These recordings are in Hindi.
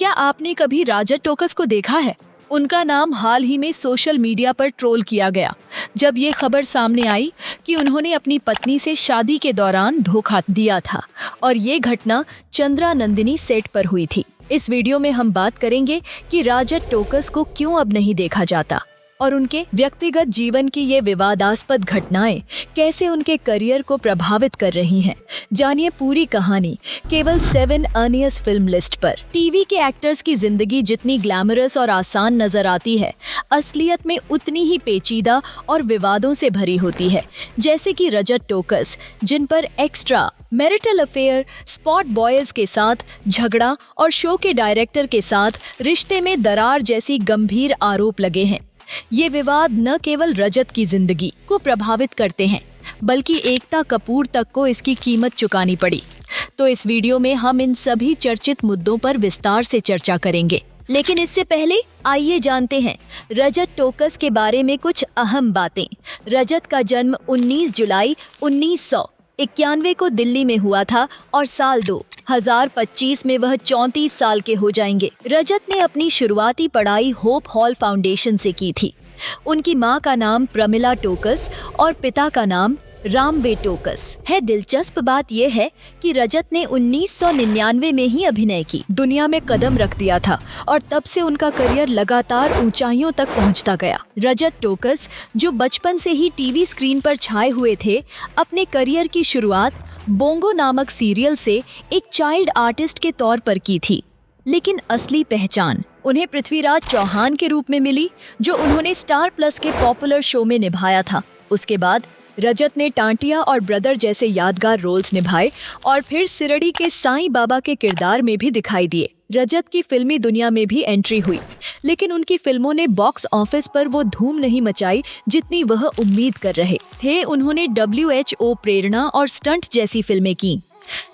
क्या आपने कभी राजत टोकस को देखा है? उनका नाम हाल ही में सोशल मीडिया पर ट्रोल किया गया जब ये खबर सामने आई कि उन्होंने अपनी पत्नी से शादी के दौरान धोखा दिया था और ये घटना चंद्रा नंदिनी सेट पर हुई थी। इस वीडियो में हम बात करेंगे कि राजत टोकस को क्यों अब नहीं देखा जाता और उनके व्यक्तिगत जीवन की ये विवादास्पद घटनाएं कैसे उनके करियर को प्रभावित कर रही हैं। जानिए पूरी कहानी केवल 7 अर्नियस फिल्म लिस्ट पर। टीवी के एक्टर्स की जिंदगी जितनी ग्लैमरस और आसान नजर आती है, असलियत में उतनी ही पेचीदा और विवादों से भरी होती है। जैसे कि रजत टोकस, जिन पर extra, marital affair, spot boys के साथ झगड़ा और शो के डायरेक्टर के साथ रिश्ते में दरार जैसी गंभीर आरोप लगे हैं। ये विवाद न केवल रजत की जिंदगी को प्रभावित करते हैं, बल्कि एकता कपूर तक को इसकी कीमत चुकानी पड़ी। तो इस वीडियो में हम इन सभी चर्चित मुद्दों पर विस्तार से चर्चा करेंगे। लेकिन इससे पहले आइए जानते हैं रजत टोकस के बारे में कुछ अहम बातें। रजत का जन्म 19 जुलाई 1991 को दिल्ली में हुआ था और साल 2025 में वह 34 साल के हो जाएंगे। रजत ने अपनी शुरुआती पढ़ाई होप हॉल फाउंडेशन से की थी। उनकी मां का नाम प्रमिला टोकस और पिता का नाम रामवे टोकस है। दिलचस्प बात यह है कि रजत ने 1999 में ही अभिनय की दुनिया में कदम रख दिया था और तब से उनका करियर लगातार ऊंचाइयों तक पहुंचता गया। रजत टोकस, जो बचपन से ही टीवी स्क्रीन पर छाए हुए थे, अपने करियर की शुरुआत बोंगो नामक सीरियल से एक चाइल्ड आर्टिस्ट के तौर पर की थी, लेकिन असली पहचान उन्हें पृथ्वीराज चौहान के रूप में मिली, जो उन्होंने स्टार प्लस के पॉपुलर शो में निभाया था। उसके बाद रजत ने टांटिया और ब्रदर जैसे यादगार रोल्स निभाए और फिर सिरडी के साईं बाबा के किरदार में भी दिखाई दिए। रजत की फिल्मी दुनिया में भी एंट्री हुई, लेकिन उनकी फिल्मों ने बॉक्स ऑफिस पर वो धूम नहीं मचाई जितनी वह उम्मीद कर रहे थे। उन्होंने WHO प्रेरणा और स्टंट जैसी फिल्में की,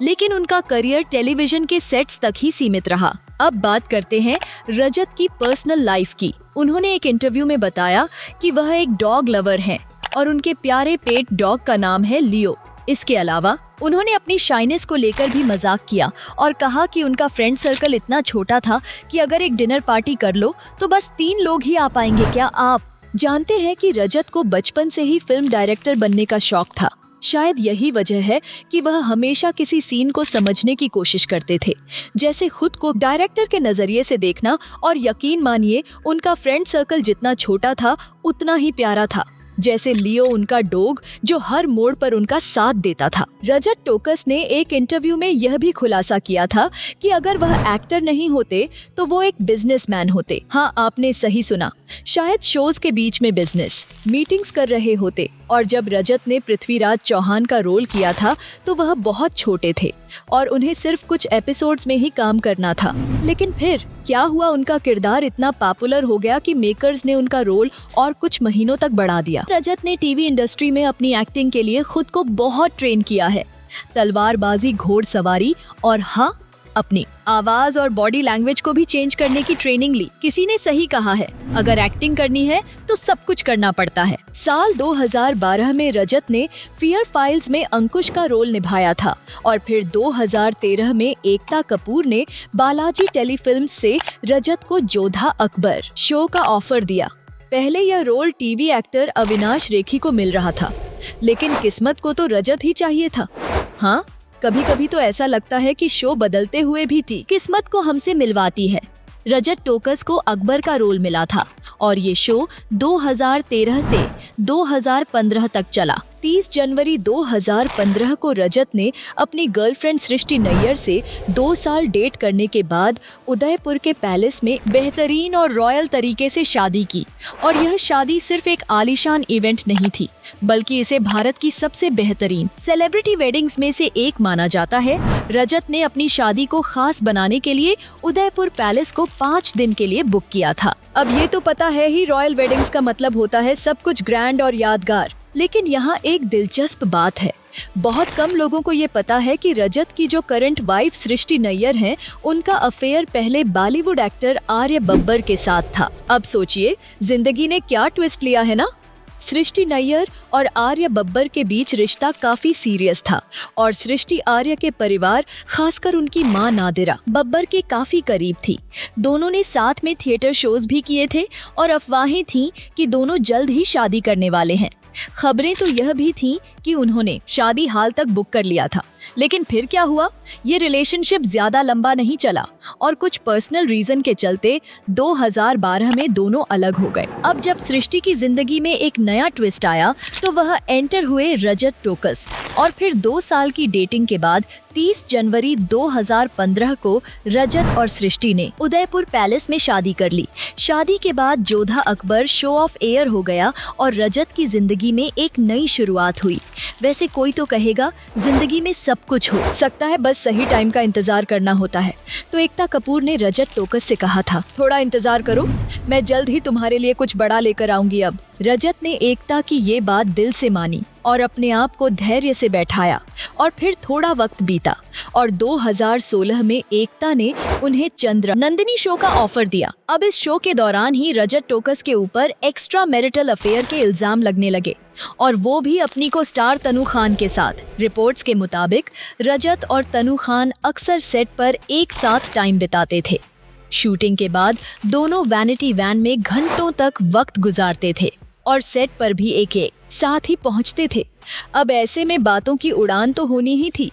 लेकिन उनका करियर टेलीविजन के सेट्स तक ही सीमित रहा। अब बात करते हैं रजत की पर्सनल लाइफ की। उन्होंने एक इंटरव्यू में बताया कि वह एक डॉग लवर हैं और उनके प्यारे पेट डॉग का नाम है लियो। इसके अलावा उन्होंने अपनी शाइनेस को लेकर भी मजाक किया और कहा कि उनका फ्रेंड सर्कल इतना छोटा था कि अगर एक डिनर पार्टी कर लो तो बस 3 लोग ही आ पाएंगे। क्या आप जानते हैं कि रजत को बचपन से ही फिल्म डायरेक्टर बनने का शौक था? शायद यही वजह है कि वह हमेशा किसी सीन को समझने की कोशिश करते थे, जैसे खुद को डायरेक्टर के नजरिए से देखना। और यकीन मानिए, उनका फ्रेंड सर्कल जितना छोटा था उतना ही प्यारा था, जैसे लियो उनका डॉग, जो हर मोड़ पर उनका साथ देता था। रजत टोकस ने एक इंटरव्यू में यह भी खुलासा किया था कि अगर वह एक्टर नहीं होते तो वो एक बिजनेसमैन होते। हाँ, आपने सही सुना, शायद शोज के बीच में बिजनेस मीटिंग्स कर रहे होते। और जब रजत ने पृथ्वीराज चौहान का रोल किया था तो वह बहुत छोटे थे और उन्हें सिर्फ कुछ एपिसोड्स में ही काम करना था। लेकिन फिर क्या हुआ, उनका किरदार इतना पॉपुलर हो गया कि मेकर्स ने उनका रोल और कुछ महीनों तक बढ़ा दिया। रजत ने टीवी इंडस्ट्री में अपनी एक्टिंग के लिए खुद को बहुत ट्रेन किया है। तलवारबाजी, घोड़सवारी और हाँ, अपनी आवाज और बॉडी लैंग्वेज को भी चेंज करने की ट्रेनिंग ली। किसी ने सही कहा है, अगर एक्टिंग करनी है तो सब कुछ करना पड़ता है। साल 2012 में रजत ने फियर फाइल्स में अंकुश का रोल निभाया था और फिर 2013 में एकता कपूर ने बालाजी टेलीफिल्म से रजत को जोधा अकबर शो का ऑफर दिया। पहले यह रोल टीवी एक्टर अविनाश रेखी को मिल रहा था, लेकिन किस्मत को तो रजत ही चाहिए था। हाँ, कभी कभी तो ऐसा लगता है कि शो बदलते हुए भी थी किस्मत को हमसे मिलवाती है। रजत टोकस को अकबर का रोल मिला था और ये शो 2013 से 2015 तक चला। 30 जनवरी 2015 को रजत ने अपनी गर्लफ्रेंड सृष्टि नैयर से 2 साल डेट करने के बाद उदयपुर के पैलेस में बेहतरीन और रॉयल तरीके से शादी की। और यह शादी सिर्फ एक आलीशान इवेंट नहीं थी, बल्कि इसे भारत की सबसे बेहतरीन सेलिब्रिटी वेडिंग्स में से एक माना जाता है। रजत ने अपनी शादी को खास बनाने के लिए उदयपुर पैलेस को 5 दिन के लिए बुक किया था। अब ये तो पता है ही, रॉयल वेडिंग्स का मतलब होता है सब कुछ ग्रैंड और यादगार। लेकिन यहाँ एक दिलचस्प बात है, बहुत कम लोगों को ये पता है कि रजत की जो करंट वाइफ सृष्टि नैयर हैं, उनका अफेयर पहले बॉलीवुड एक्टर आर्य बब्बर के साथ था। अब सोचिए, जिंदगी ने क्या ट्विस्ट लिया है ना। सृष्टि नैयर और आर्य बब्बर के बीच रिश्ता काफी सीरियस था और सृष्टि आर्य के परिवार, खासकर उनकी मां नादिरा, बब्बर के काफी करीब थी। दोनों ने साथ में थिएटर शोज भी किए थे और अफवाहें थीं कि दोनों जल्द ही शादी करने वाले हैं। खबरें तो यह भी थीं कि उन्होंने शादी हाल तक बुक कर लिया था। लेकिन फिर क्या हुआ? ये रिलेशनशिप ज्यादा लंबा नहीं चला और कुछ पर्सनल रीजन के चलते 2012 में दोनों अलग हो गए। अब जब सृष्टि की जिंदगी में एक नया ट्विस्ट आया तो वह एंटर हुए रजत टोकस और फिर 2 साल की डेटिंग के बाद 30 जनवरी 2015 को रजत और सृष्टि ने उदयपुर पैलेस में शादी कर ली। शादी के बाद Jodha Akbar show off air हो गया और रजत की जिंदगी में एक नई शुरुआत हुई। वैसे कोई तो कहेगा जिंदगी में सब कुछ हो सकता है, बस सही टाइम का इंतजार करना होता है। तो एकता कपूर ने रजत टोकस से कहा था, थोड़ा इंतजार करो, मैं जल्द ही तुम्हारे लिए कुछ बड़ा लेकर आऊंगी। अब रजत ने एकता की ये बात दिल से मानी और अपने आप को धैर्य से बैठाया और फिर थोड़ा वक्त बीता और 2016 में एकता ने उन्हें चंद्र नंदिनी शो का ऑफर दिया। अब इस शो के दौरान ही रजत टोकस के ऊपर एक्स्ट्रा मैरिटल अफेयर के इल्जाम लगने लगे और वो भी अपनी को स्टार तनु खान के साथ। रिपोर्ट्स के मुताबिक रजत और तनु खान अक्सर सेट पर एक साथ टाइम बिताते थे। शूटिंग के बाद दोनों वैनिटी वैन में घंटों तक वक्त गुजारते थे और सेट पर भी एक साथ ही पहुंचते थे। अब ऐसे में बातों की उड़ान तो होनी ही थी,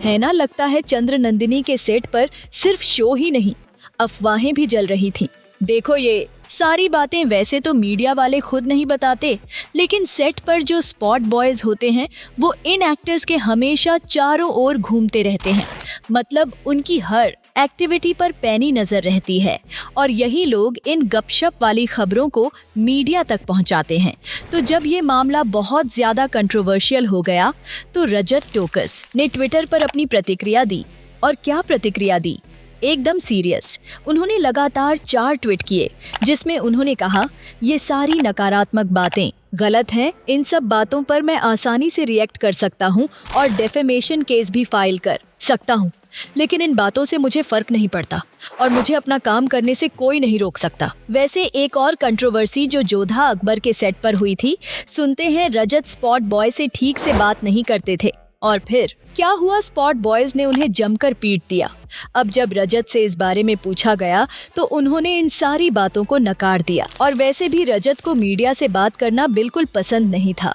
है ना? लगता है चंद्र नंदिनी के सेट पर सिर्फ शो ही नहीं, अफवाहें भी जल रही थी। देखो, ये सारी बातें वैसे तो मीडिया वाले खुद नहीं बताते, लेकिन सेट पर जो स्पॉट बॉयज होते हैं वो इन एक्टर्स के हमेशा चारों ओर घूमते रहते हैं। मतलब उनकी हर एक्टिविटी पर पैनी नजर रहती है और यही लोग इन गपशप वाली खबरों को मीडिया तक पहुंचाते हैं। तो जब ये मामला बहुत ज्यादा कंट्रोवर्शियल हो गया तो रजत टोकस ने ट्विटर पर अपनी प्रतिक्रिया दी। और क्या प्रतिक्रिया दी? एकदम सीरियस। उन्होंने लगातार 4 ट्वीट किए जिसमें उन्होंने कहा, ये सारी नकारात्मक बातें गलत हैं, इन सब बातों पर मैं आसानी से रिएक्ट कर सकता हूं और डेफेमेशन केस भी फाइल कर सकता हूं, लेकिन इन बातों से मुझे फर्क नहीं पड़ता और मुझे अपना काम करने से कोई नहीं रोक सकता। वैसे एक और कंट्रोवर्सी जो जोधा अकबर के सेट पर हुई थी, सुनते हैं रजत स्पॉट बॉय से ठीक से बात नहीं करते थे और फिर क्या हुआ? स्पॉट बॉयज ने उन्हें जमकर पीट दिया। अब जब रजत से इस बारे में पूछा गया तो उन्होंने इन सारी बातों को नकार दिया और वैसे भी रजत को मीडिया से बात करना बिल्कुल पसंद नहीं था।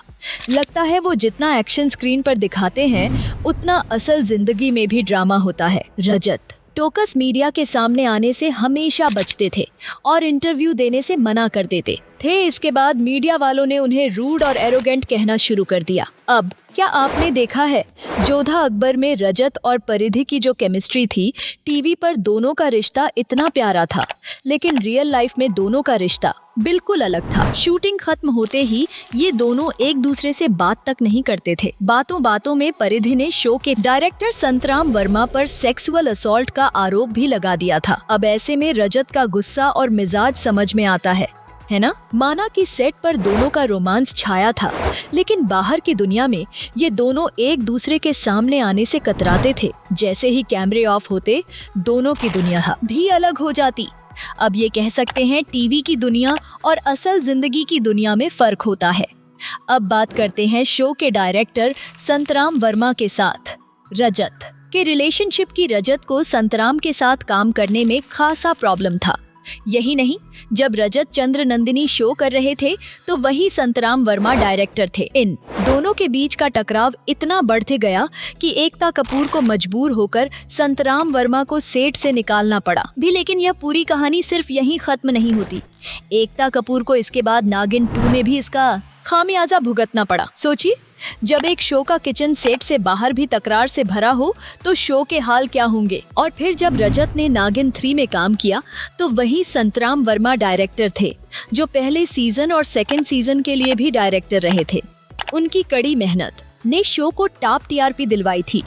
लगता है वो जितना एक्शन स्क्रीन पर दिखाते हैं उतना असल जिंदगी में भी ड्रामा होता है। रजत टोकस मीडिया के सामने आने से हमेशा बचते थे और इंटरव्यू देने से मना कर देते थे। इसके बाद मीडिया वालों ने उन्हें रूड और एरोगेंट कहना शुरू कर दिया। अब क्या आपने देखा है, जोधा अकबर में रजत और परिधि की जो केमिस्ट्री थी, टीवी पर दोनों का रिश्ता इतना प्यारा था, लेकिन रियल लाइफ में दोनों का रिश्ता बिल्कुल अलग था। शूटिंग खत्म होते ही ये दोनों एक दूसरे से बात तक नहीं करते थे। बातों बातों में परिधि ने शो के डायरेक्टर संतराम वर्मा पर सेक्सुअल असॉल्ट का आरोप भी लगा दिया था। अब ऐसे में रजत का गुस्सा और मिजाज समझ में आता है ना? माना कि सेट पर दोनों का रोमांस छाया था, लेकिन बाहर की दुनिया में ये दोनों एक दूसरे के सामने आने से कतराते थे। जैसे ही कैमरे ऑफ होते दोनों की दुनिया भी अलग हो जाती। अब ये कह सकते हैं टीवी की दुनिया और असल जिंदगी की दुनिया में फर्क होता है। अब बात करते हैं शो के डायरेक्टर संतराम वर्मा के साथ रजत के रिलेशनशिप की। रजत को संतराम के साथ काम करने में खासा प्रॉब्लम था। यही नहीं, जब रजत चंद्र नंदिनी शो कर रहे थे तो वही संतराम वर्मा डायरेक्टर थे। इन दोनों के बीच का टकराव इतना बढ़ते गया कि एकता कपूर को मजबूर होकर संतराम वर्मा को सेट से निकालना पड़ा भी। लेकिन यह पूरी कहानी सिर्फ यहीं खत्म नहीं होती। एकता कपूर को इसके बाद नागिन 2 में भी इसका खामियाजा भुगतना पड़ा। सोचिए, जब एक शो का किचन सेट से बाहर भी तकरार से भरा हो तो शो के हाल क्या होंगे। और फिर जब रजत ने नागिन 3 में काम किया तो वही संतराम वर्मा डायरेक्टर थे जो पहले सीजन और सेकंड सीजन के लिए भी डायरेक्टर रहे थे। उनकी कड़ी मेहनत ने शो को टॉप टीआरपी दिलवाई थी।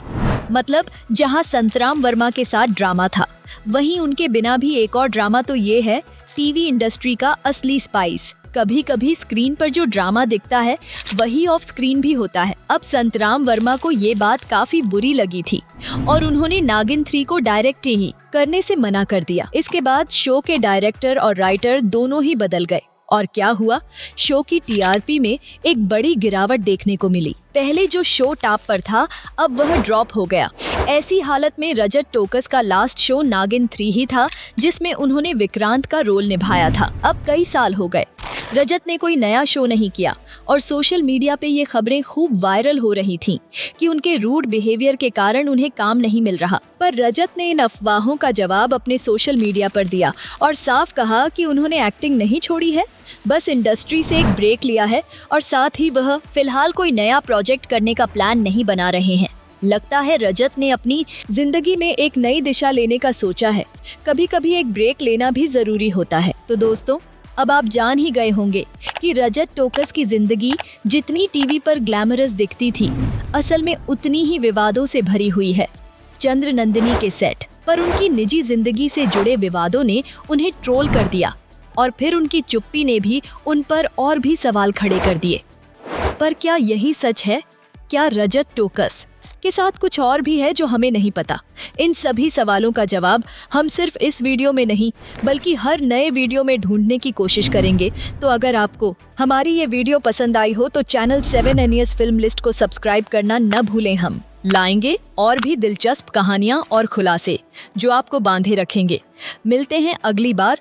मतलब जहां संतराम वर्मा के साथ ड्रामा था, वहीं उनके बिना भी एक और ड्रामा तो ये है टीवी इंडस्ट्री का असली स्पाइस। कभी कभी स्क्रीन पर जो ड्रामा दिखता है वही ऑफ स्क्रीन भी होता है। अब संतराम वर्मा को ये बात काफी बुरी लगी थी और उन्होंने नागिन 3 को डायरेक्ट ही करने से मना कर दिया। इसके बाद शो के डायरेक्टर और राइटर दोनों ही बदल गए और क्या हुआ, शो की टीआरपी में एक बड़ी गिरावट देखने को मिली। पहले जो शो टॉप पर था, अब वह ड्रॉप हो गया। ऐसी हालत में रजत टोकस का लास्ट शो नागिन 3 ही था, जिसमें उन्होंने विक्रांत का रोल निभाया था। अब कई साल हो गए, रजत ने कोई नया शो नहीं किया और सोशल मीडिया पे ये खबरें खूब वायरल हो रही थीं कि उनके रूड बिहेवियर के कारण उन्हें काम नहीं मिल रहा। पर रजत ने इन अफवाहों का जवाब अपने सोशल मीडिया पर दिया और साफ कहा कि उन्होंने एक्टिंग नहीं छोड़ी है, बस इंडस्ट्री से एक ब्रेक लिया है और साथ ही वह फिलहाल कोई नया प्रोजेक्ट करने का प्लान नहीं बना रहे हैं। लगता है रजत ने अपनी जिंदगी में एक नई दिशा लेने का सोचा है। कभी कभी एक ब्रेक लेना भी जरूरी होता है। तो दोस्तों, अब आप जान ही गए होंगे कि रजत टोकस की जिंदगी जितनी टीवी पर ग्लैमरस दिखती थी, असल में उतनी ही विवादों से भरी हुई है। चंद्र नंदिनी के सेट पर उनकी निजी जिंदगी से जुड़े विवादों ने उन्हें ट्रोल कर दिया और फिर उनकी चुप्पी ने भी उन पर और भी सवाल खड़े कर दिए। पर क्या यही सच है? क्या रजत टोकस के साथ कुछ और भी है जो हमें नहीं पता? इन सभी सवालों का जवाब हम सिर्फ इस वीडियो में नहीं, बल्कि हर नए वीडियो में ढूंढने की कोशिश करेंगे। तो अगर आपको हमारी ये वीडियो पसंद आई हो तो चैनल 7NES फिल्म लिस्ट को सब्सक्राइब करना न भूलें। हम लाएंगे और भी दिलचस्प कहानियां और खुलासे जो आपको बांधे रखेंगे। मिलते हैं अगली बार